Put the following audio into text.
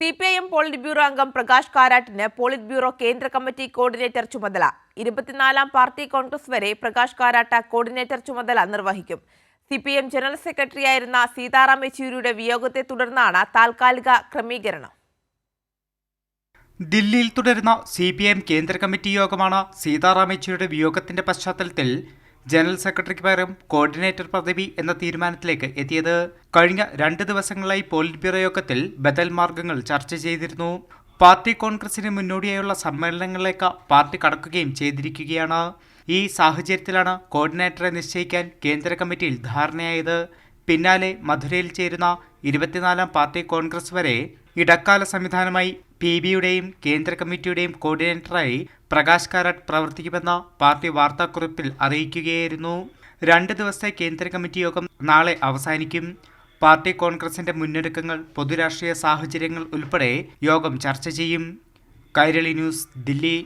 CPIM polit bureau അംഗം Prakash കാരാട്ടിന് polit bureau കേന്ദ്ര committee coordinator ചുമതല. 24ാം പാർട്ടി കോൺഗ്രസ് വരെ പ്രകാശ് കാരാട്ട് കോർഡിനേറ്റർ ചുമതല നിർവഹിക്കും. CPIM ജനറൽ സെക്രട്ടറിയായിരുന്ന സീതാറാം യെച്ചൂരിയുടെ വിയോഗത്തെ തുടർന്നാണ് താൽക്കാലിക ക്രമീകരണം. ദില്ലിയിൽ തുടരുന്ന CPIM കേന്ദ്ര കമ്മിറ്റി യോഗമാണ് സീതാറാം യെച്ചൂരിയുടെ വിയോഗത്തിന്റെ പശ്ചാത്തലത്തിൽ ജനറൽ സെക്രട്ടറിക്ക് പകരം കോർഡിനേറ്റർ പദവി എന്ന തീരുമാനത്തിലേക്ക് എത്തിയത്. കഴിഞ്ഞ 2 ദിവസങ്ങളായി പോളിറ്റ് ബ്യൂറോ യോഗത്തിൽ ബദൽ മാർഗങ്ങൾ ചർച്ച ചെയ്തിരുന്നു. പാർട്ടി കോൺഗ്രസിന് മുന്നോടിയായുള്ള സമ്മേളനങ്ങളിലേക്ക് പാർട്ടി കടക്കുകയും ചെയ്തിരിക്കുകയാണ്. ഈ സാഹചര്യത്തിലാണ് കോർഡിനേറ്ററെ നിശ്ചയിക്കാൻ കേന്ദ്ര കമ്മിറ്റിയിൽ ധാരണയായത്. പിന്നാലെ മധുരയിൽ ചേരുന്ന 24ാം പാർട്ടി കോൺഗ്രസ് വരെ ഇടക്കാല സംവിധാനമായി PBയുടെയും കേന്ദ്ര കമ്മിറ്റിയുടെയും കോർഡിനേറ്ററായി പ്രകാശ് കാരാട്ട് പ്രവർത്തിക്കുമെന്ന് പാർട്ടി വാർത്താക്കുറിപ്പിൽ അറിയിക്കുകയായിരുന്നു. 2 ദിവസത്തെ കേന്ദ്ര കമ്മിറ്റി യോഗം നാളെ അവസാനിക്കും. പാർട്ടി കോൺഗ്രസിന്റെ മുന്നൊരുക്കങ്ങൾ, പൊതുരാഷ്ട്രീയ സാഹചര്യങ്ങൾ ഉൾപ്പെടെ യോഗം ചർച്ച ചെയ്യും. കൈരളി ന്യൂസ്, ദില്ലി.